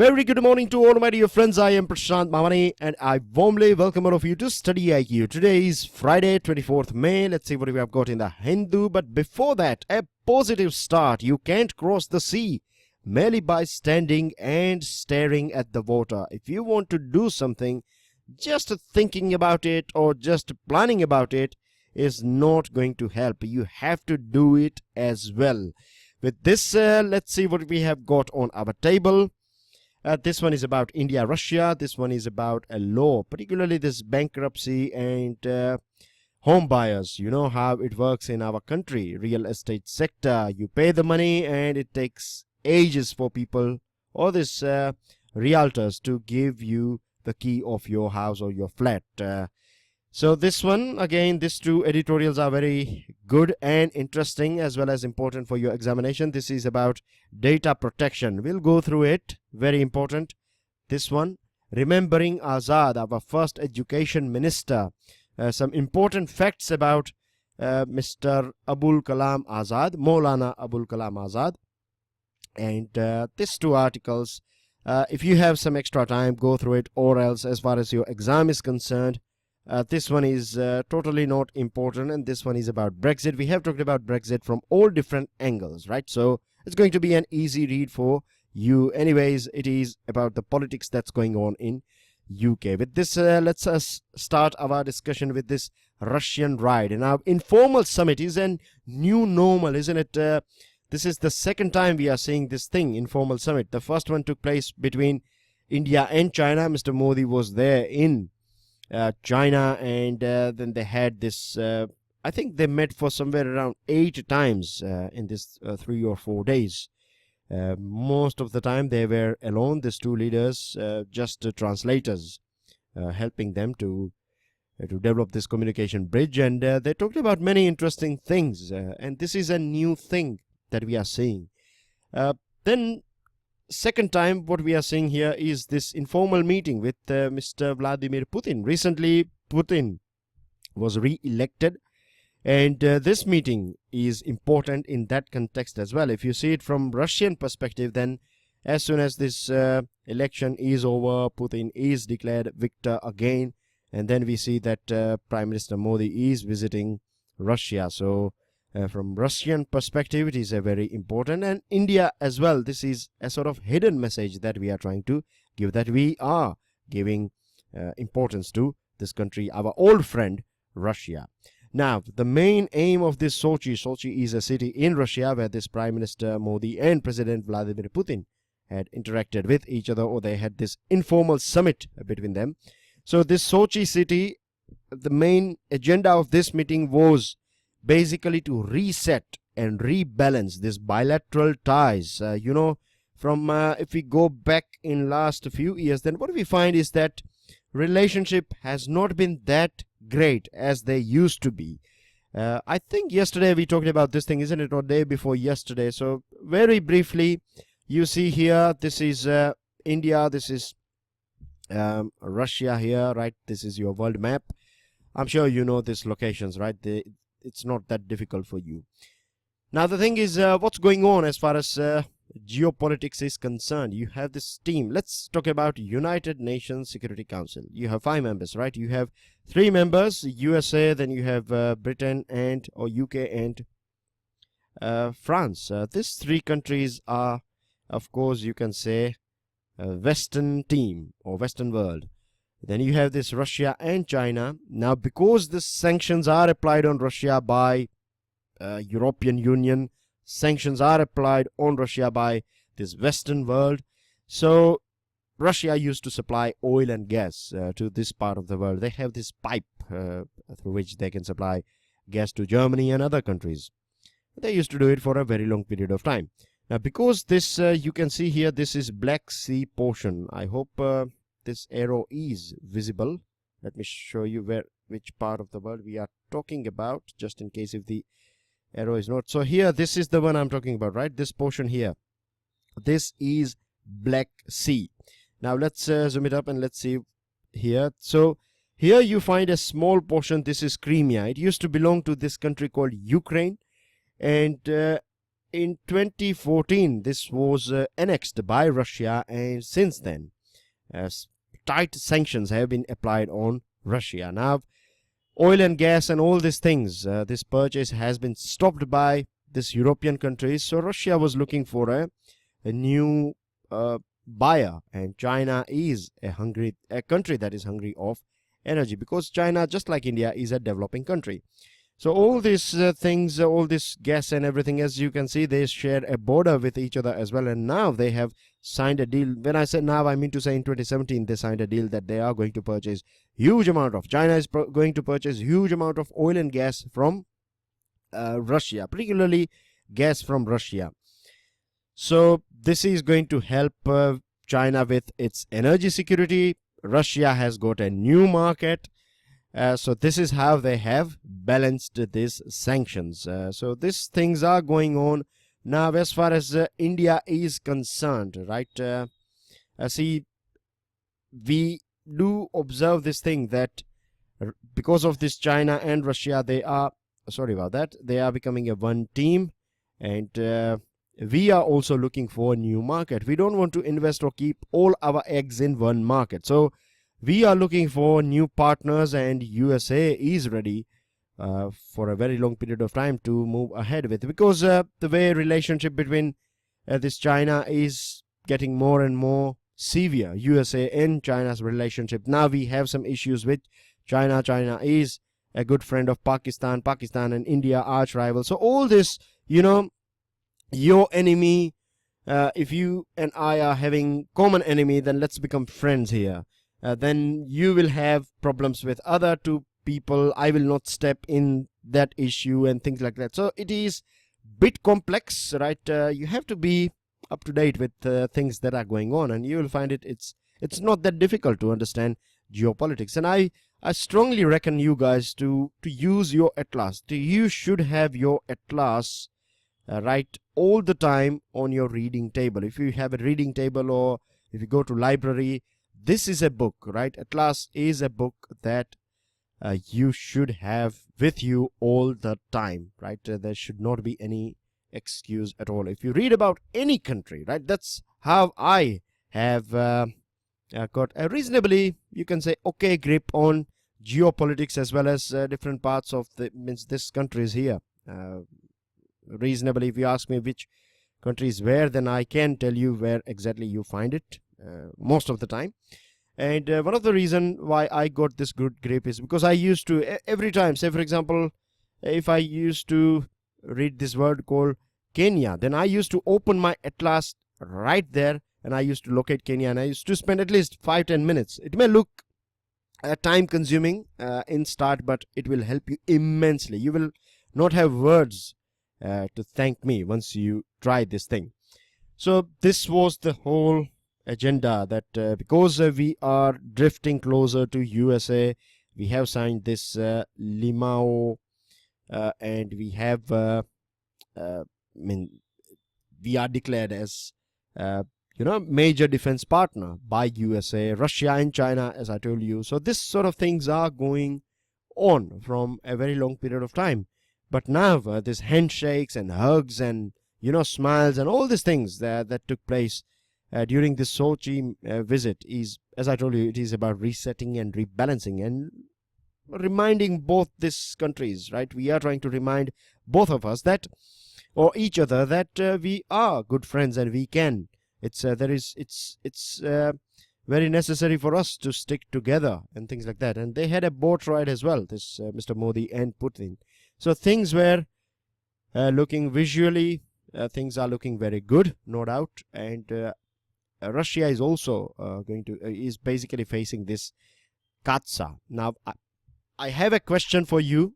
Very good morning to all my dear friends. I am Prashant Mamani and I warmly welcome all of you to StudyIQ. Today is Friday, 24th May. Let's see what we have got in the Hindu. But before that, a positive start. You can't cross the sea merely by standing and staring at the water. If you want to do something, just thinking about it or just planning about it is not going to help. You have to do it as well. With this, let's see what we have got on our table. This one is about India, Russia. This one is about a law, particularly this bankruptcy and home buyers. You know how it works in our country, real estate sector. You pay the money and it takes ages for people or this realtors to give you the key of your house or your flat. So this one, again, these two editorials are very good and interesting as well as important for your examination. This is about data protection. We'll go through it. Very important. This one, remembering Azad, our first education minister. Some important facts about Mr. Abul Kalam Azad, Maulana Abul Kalam Azad. And these two articles, if you have some extra time, go through it, or else as far as your exam is concerned, this one is totally not important, and this one is about Brexit. We have talked about Brexit from all different angles, right? So it's going to be an easy read for you. Anyways, it is about the politics that's going on in UK. With this, let's start our discussion with this Russian ride. And our informal summit is a new normal, isn't it? This is the second time we are seeing this thing, informal summit. The first one took place between India and China. Mr. Modi was there in China, and then they had this, I think they met for somewhere around 8 times in this 3 or 4 days. Most of the time they were alone, these two leaders, just translators, helping them to develop this communication bridge, and they talked about many interesting things, and this is a new thing that we are seeing. Then second time what we are seeing here is this informal meeting with Mr. Vladimir Putin. Recently Putin was re-elected, and this meeting is important in that context as well. If you see it from Russian perspective, then as soon as this election is over, Putin is declared victor again, and then we see that Prime Minister Modi is visiting Russia. So from Russian perspective, it is a very important, and India as well. This is a sort of hidden message that we are trying to give, that we are giving importance to this country, our old friend Russia. Now, the main aim of this Sochi is a city in Russia where this Prime Minister Modi and President Vladimir Putin had interacted with each other, or they had this informal summit between them. So this Sochi city, the main agenda of this meeting was basically to reset and rebalance these bilateral ties. You know, from if we go back in last few years, then what we find is that relationship has not been that great as they used to be. I think yesterday we talked about this thing, isn't it, or day before yesterday? So very briefly, you see here, this is India, this is Russia here, right? This is your world map. I'm sure you know these locations, right? It's not that difficult for you. Now the thing is, what's going on as far as geopolitics is concerned? You have this team. Let's talk about United Nations Security Council. You have 5 members, right? You have 3 members, USA, then you have Britain and or UK and France. These 3 countries are, of course, you can say Western team or Western world. Then you have this Russia and China. Now, because the sanctions are applied on Russia by European Union, sanctions are applied on Russia by this Western world. So Russia used to supply oil and gas to this part of the world. They have this pipe through which they can supply gas to Germany and other countries. They used to do it for a very long period of time. Now, because this, you can see here, this is Black Sea portion. I hope this arrow is visible. Let me show you which part of the world we are talking about, just in case if the arrow is not. So here, this is the one I'm talking about, right? This portion here. This is Black Sea. Now let's zoom it up and let's see here. So here you find a small portion. This is Crimea. It used to belong to this country called Ukraine, and in 2014, this was annexed by Russia, and since then, tight sanctions have been applied on Russia. Now, oil and gas and all these things, this purchase has been stopped by this European countries. So Russia was looking for a new buyer, and China is a country that is hungry of energy, because China, just like India, is a developing country. So all these things, all this gas and everything, as you can see, they share a border with each other as well. And now they have signed a deal. When I say now, I mean to say in 2017, they signed a deal that they are going to purchase huge amount of, China is going to purchase huge amount of oil and gas from Russia, particularly gas from Russia. So this is going to help China with its energy security. Russia has got a new market. So this is how they have balanced these sanctions. So these things are going on now. As far as India is concerned, right? See, we do observe this thing that because of this China and Russia, they are, sorry about that, they are becoming a one team, and we are also looking for a new market. We don't want to invest or keep all our eggs in one market. So we are looking for new partners, and USA is ready for a very long period of time to move ahead with, because the way relationship between this China is getting more and more severe. USA and China's relationship. Now we have some issues with China. China is a good friend of Pakistan. Pakistan and India arch rival. So all this, you know, your enemy, if you and I are having common enemy, then let's become friends here. Then you will have problems with other two people. I will not step in that issue and things like that. So it is bit complex, right? You have to be up to date with things that are going on, and you will find it's not that difficult to understand geopolitics. And I strongly reckon you guys to use your atlas. You should have your atlas right all the time on your reading table. If you have a reading table, or if you go to library, this is a book, right? Atlas is a book that you should have with you all the time, right? There should not be any excuse at all. If you read about any country, right, that's how I have got a reasonably, you can say, okay grip on geopolitics, as well as different parts of this country is here. Reasonably, if you ask me which country is where, then I can tell you where exactly you find it most of the time. And one of the reason why I got this good grip is because I used to, every time, say for example, if I used to read this word called Kenya, then I used to open my atlas right there, and I used to locate Kenya, and I used to spend at least 5-10 minutes. It may look time consuming in start, but it will help you immensely. You will not have words to thank me once you try this thing. So this was the whole agenda, that because we are drifting closer to USA, we have signed this Limao, and we have we are declared as major defense partner by USA, Russia and China, as I told you. So this sort of things are going on from a very long period of time. But now this handshakes and hugs and smiles and all these things that took place during this Sochi visit is, as I told you, it is about resetting and rebalancing and reminding both these countries, right? We are trying to remind both of us that, or each other, that we are good friends, and we can. It's very necessary for us to stick together and things like that. And they had a boat ride as well, this Mr. Modi and Putin. So things were looking visually, things are looking very good, no doubt. And Russia is also is basically facing this Katsa. Now, I have a question for you,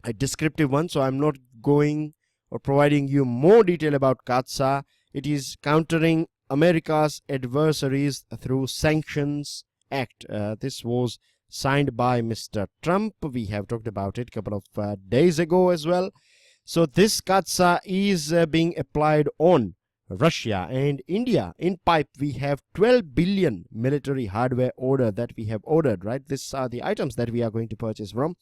a descriptive one, so I'm not going or providing you more detail about Katsa. It is countering America's adversaries through Sanctions Act. This was signed by Mr. Trump. We have talked about it a couple of days ago as well. So this Katsa is being applied on Russia and India. In pipe, we have 12 billion military hardware order that we have ordered, right? These are the items that we are going to purchase from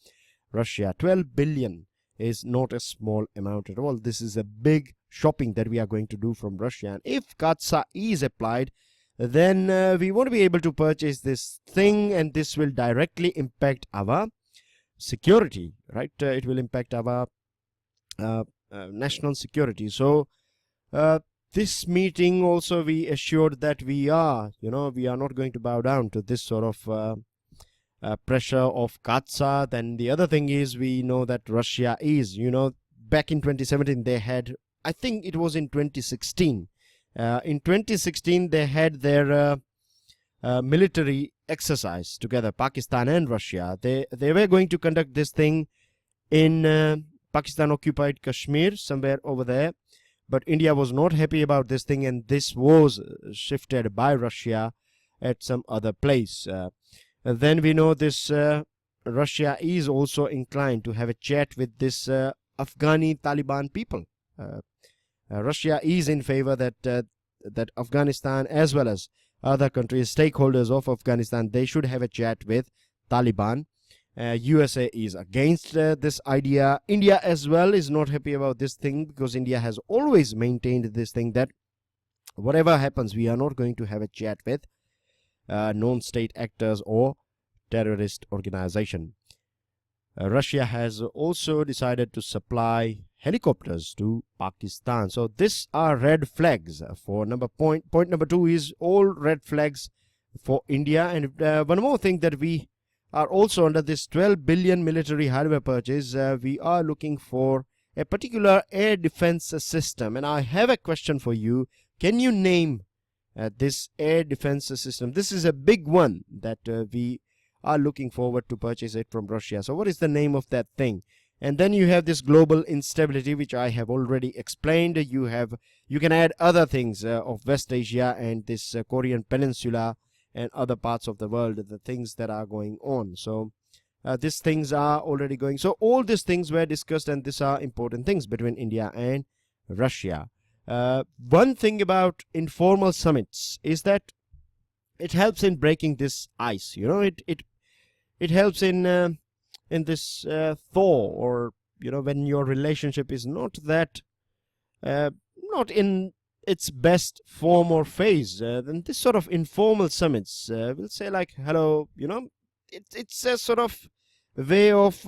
Russia. 12 billion is not a small amount at all. This is a big shopping that we are going to do from Russia. And if CAATSA is applied, then we won't be able to purchase this thing, and this will directly impact our security, right? It will impact our national security. So this meeting also, we assured that we are not going to bow down to this sort of pressure of CAATSA. Then the other thing is, we know that Russia is, back in 2017 they had, I think it was in 2016. In 2016 they had their military exercise together, Pakistan and Russia. They were going to conduct this thing in Pakistan occupied Kashmir, somewhere over there. But India was not happy about this thing, and this was shifted by Russia at some other place. Then we know this Russia is also inclined to have a chat with this Afghani Taliban people. Russia is in favor that Afghanistan, as well as other countries, stakeholders of Afghanistan, they should have a chat with Taliban. USA is against this idea. India as well is not happy about this thing, because India has always maintained this thing that whatever happens, we are not going to have a chat with non-state actors or terrorist organization. Russia has also decided to supply helicopters to Pakistan. So these are red flags for point number 2 is all red flags for India. And one more thing, that we are also under this 12 billion military hardware purchase. We are looking for a particular air defense system, and I have a question for you. Can you name this air defense system? This is a big one that we are looking forward to purchase it from Russia. So what is the name of that thing? And then you have this global instability, which I have already explained. You can add other things of West Asia and this Korean Peninsula and other parts of the world, the things that are going on. So these things are already going. So all these things were discussed, and these are important things between India and Russia. One thing about informal summits is that it helps in breaking this ice. It helps in this thaw, or when your relationship is not in its best form or phase. Then this sort of informal summits will say like, hello, it's a sort of way of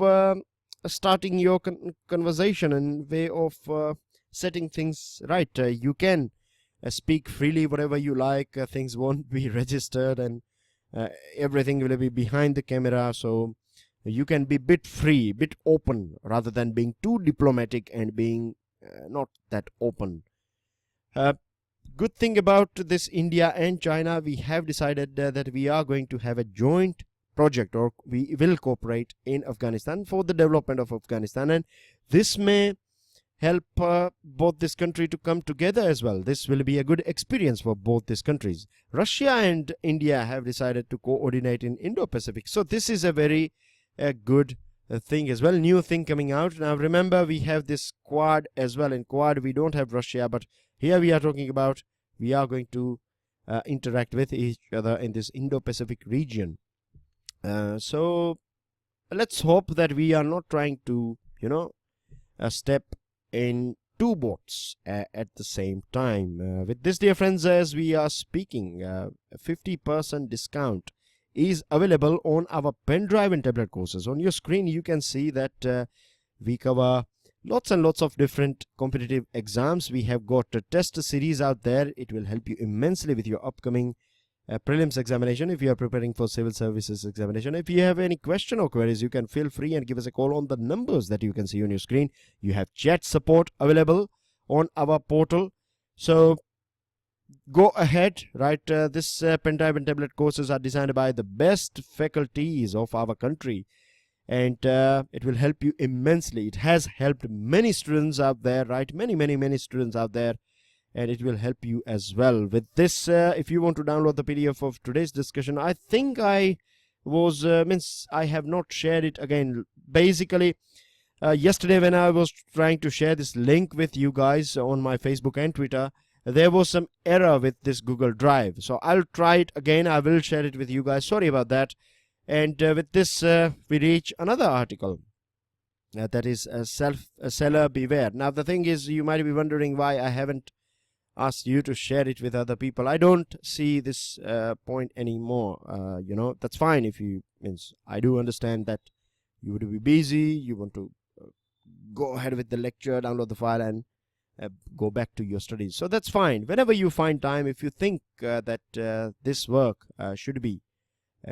starting your conversation, and way of setting things right. You can speak freely whatever you like. Things won't be registered, and everything will be behind the camera. So you can be bit free, bit open, rather than being too diplomatic and being not that open. Good thing about this India and China, we have decided that we are going to have a joint project, or we will cooperate in Afghanistan for the development of Afghanistan, and this may help both this country to come together as well. This will be a good experience for both these countries. Russia and India have decided to coordinate in Indo-Pacific. So this is a very good thing as well. New thing coming out. Now remember, we have this Quad as well. In Quad we don't have Russia, but here we are talking about we are going to interact with each other in this Indo-Pacific region. So let's hope that we are not trying to step in two boats at the same time. With this, dear friends, as we are speaking, a 50% discount is available on our pen drive and tablet courses. On your screen you can see that we cover lots and lots of different competitive exams. We have got a test series out there. It will help you immensely with your upcoming prelims examination if you are preparing for civil services examination. If you have any question or queries, you can feel free and give us a call on the numbers that you can see on your screen. You have chat support available on our portal. So go ahead, right? This pen drive and tablet courses are designed by the best faculties of our country, and it will help you immensely. It has helped many students out there, right? Many students out there, and it will help you as well. With this, if you want to download the PDF of today's discussion, I think I have not shared it again. Basically, yesterday when I was trying to share this link with you guys on my Facebook and Twitter, there was some error with this Google Drive. So I'll try it again. I will share it with you guys. Sorry about that. And with this, we reach another article. that is a seller beware. Now the thing is, you might be wondering why I haven't asked you to share it with other people. I don't see this point anymore. That's fine. If you means, I do understand that you would be busy, you want to go ahead with the lecture, download the file, and go back to your studies. So that's fine. Whenever you find time, if you think that this work should be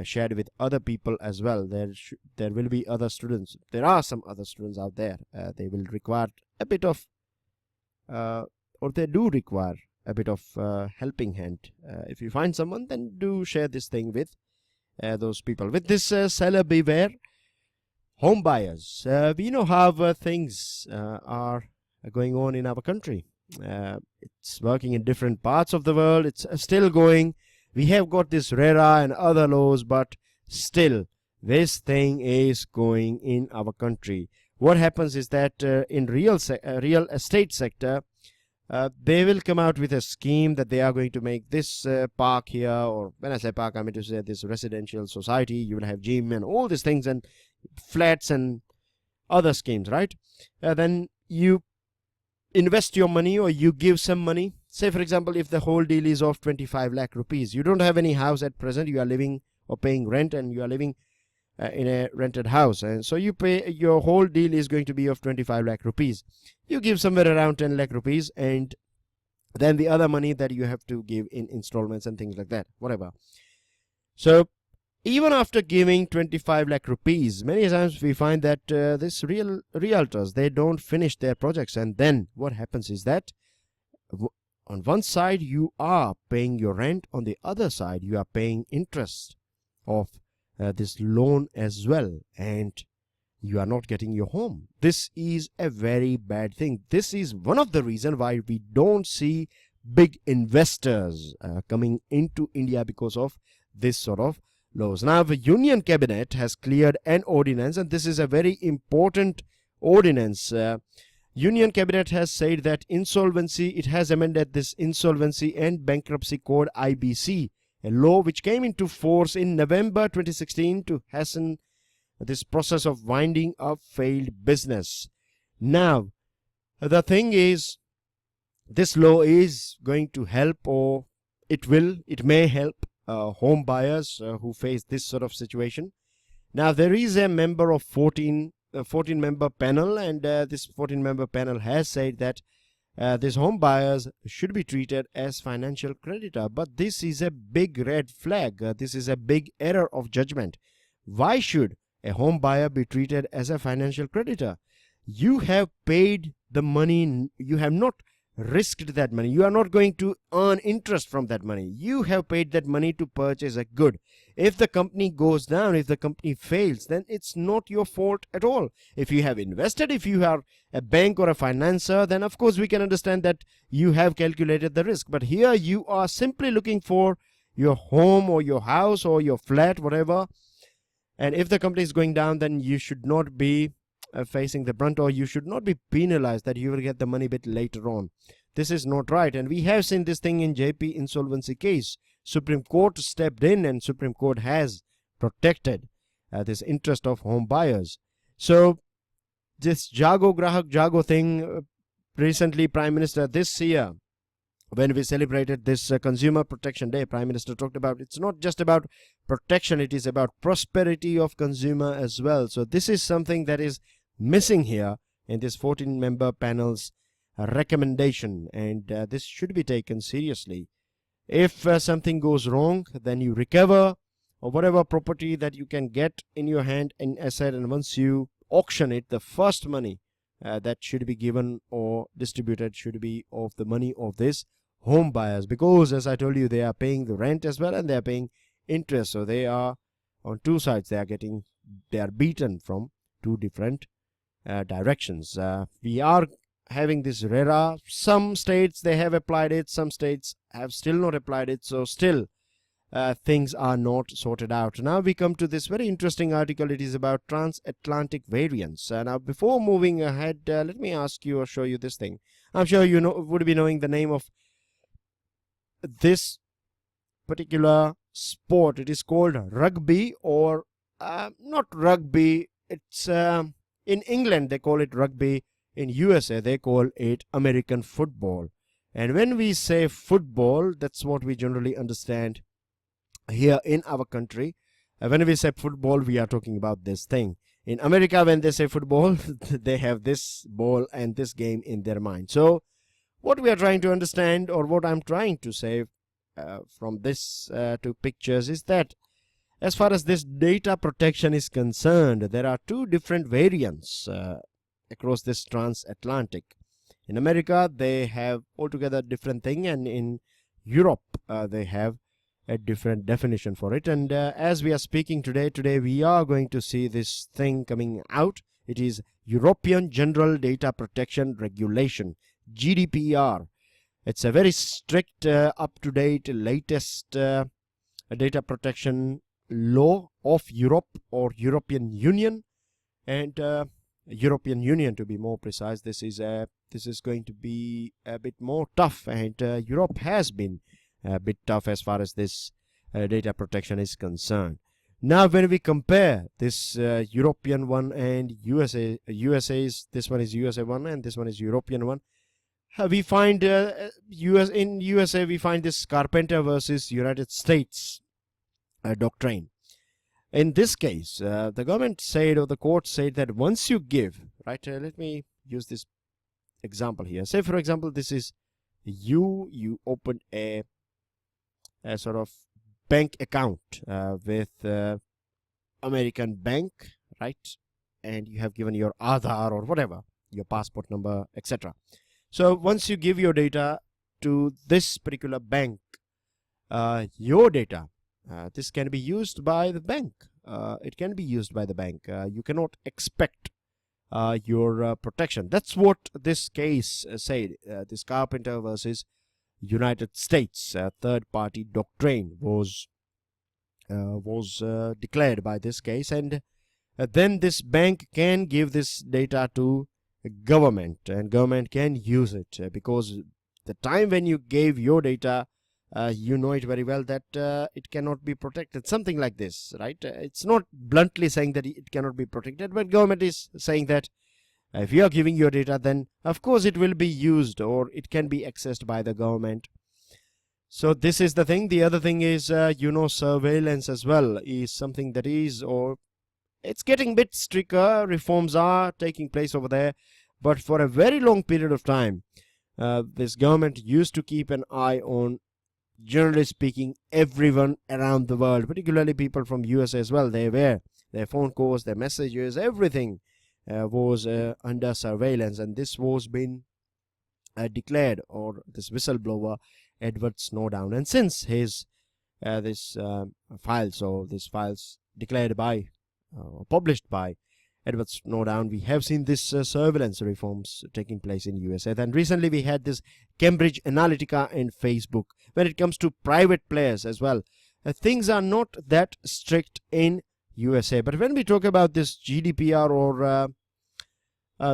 shared with other people as well, there will be other students. There are some other students out there. They will require a bit of, or they do require a bit of helping hand. If you find someone, then do share this thing with those people. With this seller beware, home buyers. We know how things are going on in our country. It's working in different parts of the world. It's still going. We have got this RERA and other laws, but still this thing is going in our country. What happens is that in real estate sector, they will come out with a scheme that they are going to make this park here, or when I say park, I mean to say this residential society. You will have gym and all these things and flats and other schemes, right? Then you invest your money, or you give some money. Say for example, if the whole deal is of 25 lakh rupees, you don't have any house at present, you are living or paying rent, and you are living in a rented house, and so you pay, your whole deal is going to be of 25 lakh rupees. You give somewhere around 10 lakh rupees, and then the other money that you have to give in installments and things like that, whatever. So even after giving 25 lakh rupees, many times we find that this realtors, they don't finish their projects, and then what happens is that on one side you are paying your rent, on the other side you are paying interest of this loan as well, and you are not getting your home. This is a very bad thing. This is one of the reasons why we don't see big investors coming into India, because of this sort of laws. Now the Union Cabinet has cleared an ordinance, and this is a very important ordinance. Union Cabinet has said that insolvency, it has amended this Insolvency and Bankruptcy Code IBC, a law which came into force in November 2016 to hasten this process of winding up failed business. Now the thing is, this law is going to help, or it may help home buyers who face this sort of situation. Now there is a member of 14 member panel, and this 14-member panel has said that these home buyers should be treated as financial creditor. But this is a big red flag. This is a big error of judgment. Why should a home buyer be treated as a financial creditor? You have paid the money. You have not risked that money. You are not going to earn interest from that money. You have paid that money to purchase a good. If the company goes down, if the company fails, then it's not your fault at all. If you have invested, if you are a bank or a financer, then of course we can understand that you have calculated the risk. But here you are simply looking for your home or your house or your flat, whatever. And if the company is going down, then you should not be facing the brunt, or you should not be penalized that you will get the money a bit later on. This is not right, and we have seen this thing in JP insolvency case. Supreme Court stepped in, and Supreme Court has protected this interest of home buyers. So this Jago Grahak Jago thing, recently Prime Minister this year, when we celebrated this Consumer Protection Day, Prime Minister talked about it's not just about protection, it is about prosperity of consumer as well. So this is something that is missing here in this 14-member panel's recommendation, and this should be taken seriously. If something goes wrong, then you recover or whatever property that you can get in your hand in asset, and once you auction it, the first money that should be given or distributed should be of the money of this home buyers, because as I told you, they are paying the rent as well and they are paying interest. So they are on two sides. They are beaten from two different directions. We are having this RERA. Some states they have applied it, some states have still not applied it. So still things are not sorted out. Now we come to this very interesting article. It is about transatlantic variance. Now before moving ahead, let me ask you or show you this thing. I'm sure you would be knowing the name of this particular sport. It is called rugby, or not rugby, it's In England, they call it rugby. In USA, they call it American football. And when we say football, that's what we generally understand here in our country. When we say football, we are talking about this thing. In America, when they say football, they have this ball and this game in their mind. So what we are trying to understand, or what I'm trying to say from this two pictures, is that as far as this data protection is concerned, there are two different variants across this transatlantic. In America, they have altogether different thing, and in Europe, they have a different definition for it. And as we are speaking today we are going to see this thing coming out. It is European General Data Protection Regulation, GDPR. It's a very strict, up-to-date, latest data protection law of Europe, or European Union. And European Union, to be more precise. This is going to be a bit more tough, and Europe has been a bit tough as far as this data protection is concerned. Now, when we compare this European one and USA's, this one is USA one and this one is European one, we find in USA we find this Carpenter versus United States doctrine. In this case, the government said, or the court said, that once you give, right, let me use this example here. Say, for example, this is you open a sort of bank account with American bank, right, and you have given your Aadhaar or whatever, your passport number, etc. So once you give your data to this particular bank, your data, this can be used by the bank. It can be used by the bank. You cannot expect your protection. That's what this case said. This Carpenter versus United States third-party doctrine was declared by this case, and then this bank can give this data to government, and government can use it because the time when you gave your data, you know it very well that it cannot be protected, something like this, right? It's not bluntly saying that it cannot be protected, but government is saying that if you are giving your data, then of course it will be used, or it can be accessed by the government. So this is the thing. The other thing is, surveillance as well is something that is, or it's getting a bit stricter. Reforms are taking place over there, but for a very long period of time, this government used to keep an eye on, generally speaking, everyone around the world, particularly people from US as well. They were, their phone calls, their messages, everything was under surveillance, and this was been declared, or this whistleblower Edward Snowden. And since his this files declared by published by Edward Snowden, we have seen this surveillance reforms taking place in USA. Then recently we had this Cambridge Analytica and Facebook. When it comes to private players as well, things are not that strict in USA. But when we talk about this GDPR or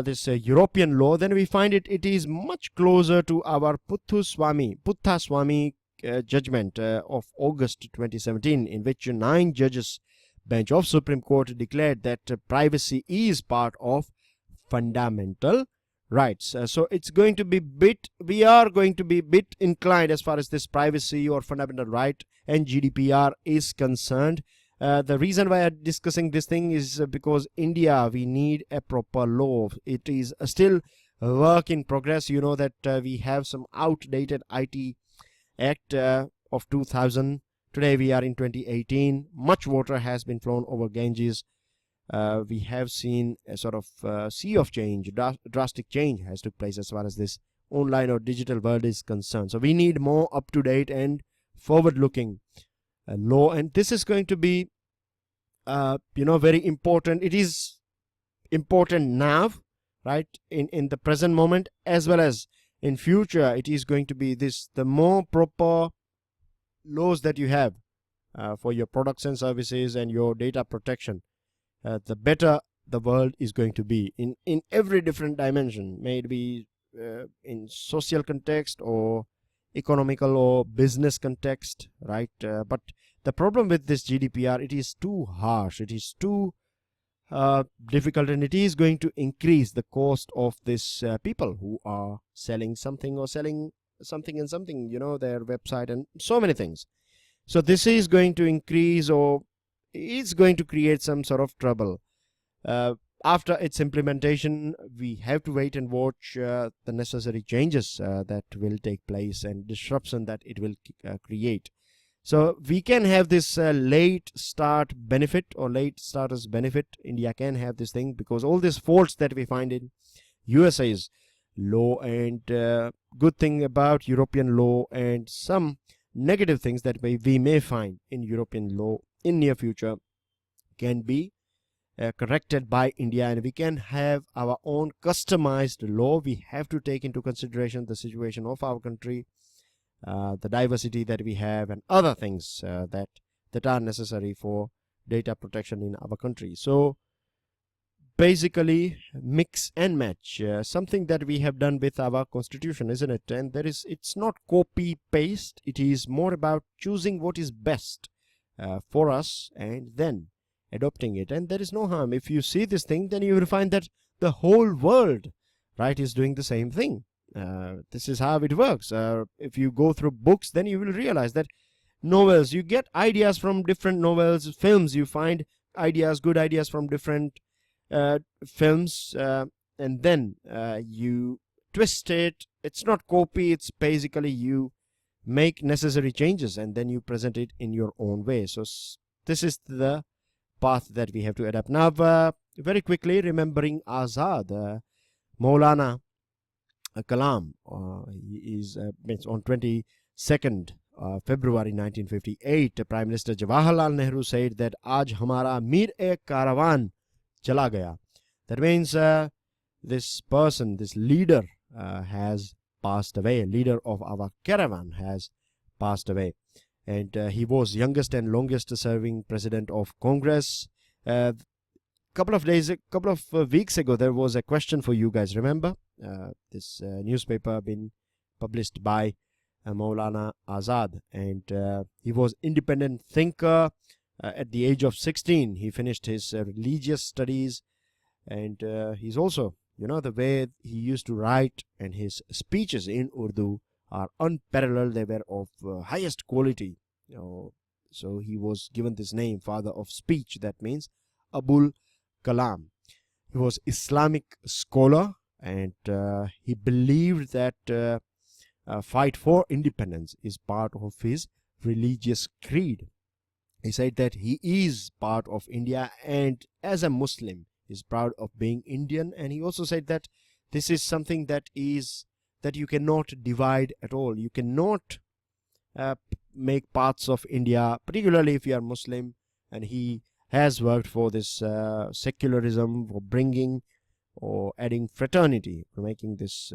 this European law, then we find it is much closer to our Puttaswamy judgment of August 2017, in which 9 judges bench of Supreme Court declared that privacy is part of fundamental rights. So it's going to be we are going to be bit inclined as far as this privacy or fundamental right and GDPR is concerned. The reason why I'm discussing this thing is because India, we need a proper law. It is still a work in progress. You know that we have some outdated IT Act of 2000. Today we are in 2018. Much water has been flown over Ganges. We have seen a sort of sea of change, drastic change has took place as far as this online or digital world is concerned. So we need more up-to-date and forward-looking law, and this is going to be very important. It is important now, right, in the present moment, as well as in future. It is going to be this, the more proper laws that you have for your products and services and your data protection, the better the world is going to be in every different dimension, may it be in social context or economical or business context, right? But the problem with this GDPR, it is too harsh. It is too difficult, and it is going to increase the cost of this people who are selling something or selling something and something, their website and so many things. So this is going to increase, or is going to create some sort of trouble. After its implementation, we have to wait and watch the necessary changes that will take place and disruption that it will create. So we can have this late start benefit or late starters benefit. India can have this thing because all these faults that we find in USA's law, and good thing about European law, and some negative things that we may find in European law in near future, can be corrected by India, and we can have our own customized law. We have to take into consideration the situation of our country, the diversity that we have, and other things that are necessary for data protection in our country. So basically mix and match, something that we have done with our constitution, isn't it? And it's not copy paste, it is more about choosing what is best for us and then adopting it. And there is no harm if you see this thing, then you will find that the whole world, right, is doing the same thing. This is how it works. If you go through books, then you will realize that novels, you get ideas from different novels. Films, you find ideas, good ideas from different films, and then you twist it. It's not copy, it's basically you make necessary changes and then you present it in your own way. So this is the path that we have to adapt. Now, very quickly, remembering Azad, Maulana Kalam, he is on 22nd February 1958, Prime Minister Jawaharlal Nehru said that "Aaj hamara mir-e-karavan chala gaya." That means this person, this leader has passed away. Leader of our caravan has passed away. And he was youngest and longest serving president of Congress. Couple of weeks ago, there was a question for you guys. Remember this newspaper been published by Maulana Azad, and he was independent thinker. At the age of 16, he finished his religious studies, and he's also, the way he used to write, and his speeches in Urdu are unparalleled. They were of highest quality. So he was given this name, father of speech. That means Abul Kalam. He was Islamic scholar, and he believed that fight for independence is part of his religious creed. He said that he is part of India, and as a Muslim is proud of being Indian. And he also said that this is something that you cannot divide at all. You cannot make parts of India, particularly if you are Muslim. And he has worked for this secularism, for bringing or adding fraternity, for making this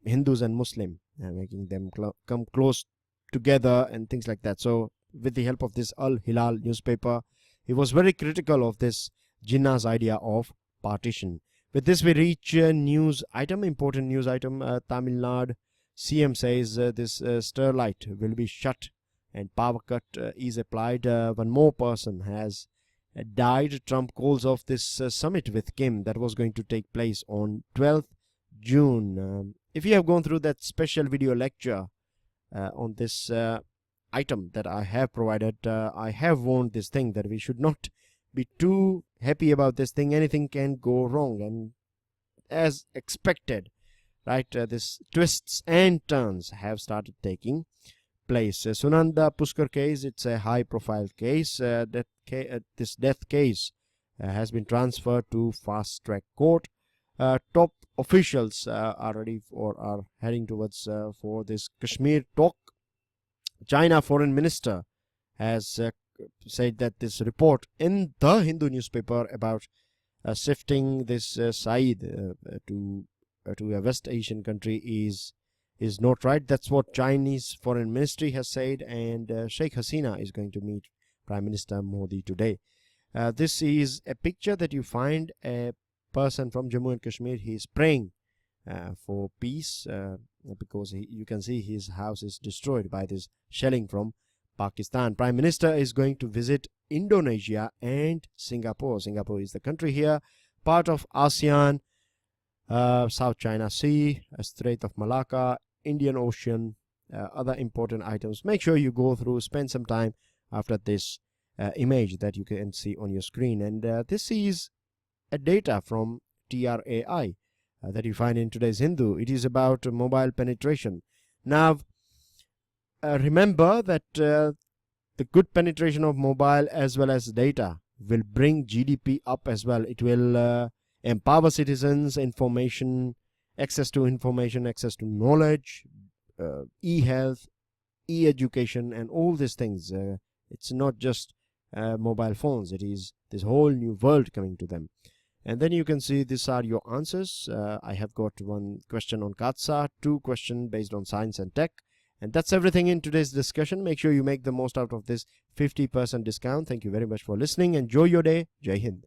Hindus and Muslim, making them come close together and things like that. So with the help of this Al Hilal newspaper, he was very critical of this Jinnah's idea of partition. With this, we reach a news item, important news item. Tamil Nadu CM says this Sterlite will be shut and power cut is applied. One more person has died. Trump calls off this summit with Kim that was going to take place on 12th June. If you have gone through that special video lecture on this item that I have provided, I have warned this thing that we should not be too happy about this thing. Anything can go wrong, and as expected, right, this twists and turns have started taking place. Sunanda Pushkar case, it's a high profile case. This death case has been transferred to fast track court. Top officials are ready or are heading towards for this Kashmir talk. China foreign minister has said that this report in the Hindu newspaper about shifting this Saeed to a West Asian country is not right. That's what Chinese foreign ministry has said, and Sheikh Hasina is going to meet Prime Minister Modi today. This is a picture that you find a person from Jammu and Kashmir. He is praying for peace because you can see his house is destroyed by this shelling from Pakistan. Prime Minister is going to visit Indonesia, and Singapore. Singapore is the country here, part of ASEAN, South China Sea, Strait of Malacca, Indian Ocean, other important items. Make sure you go through, spend some time after this image that you can see on your screen. And this is a data from TRAI that you find in today's Hindu. It is about mobile penetration. Now, remember that the good penetration of mobile as well as data will bring GDP up as well. It will empower citizens, access to information, access to knowledge, e-health, e-education, and all these things. It's not just mobile phones. It is this whole new world coming to them. And then you can see these are your answers. I have got one question on Katsa, 2 questions based on science and tech. And that's everything in today's discussion. Make sure you make the most out of this 50% discount. Thank you very much for listening. Enjoy your day. Jai Hind.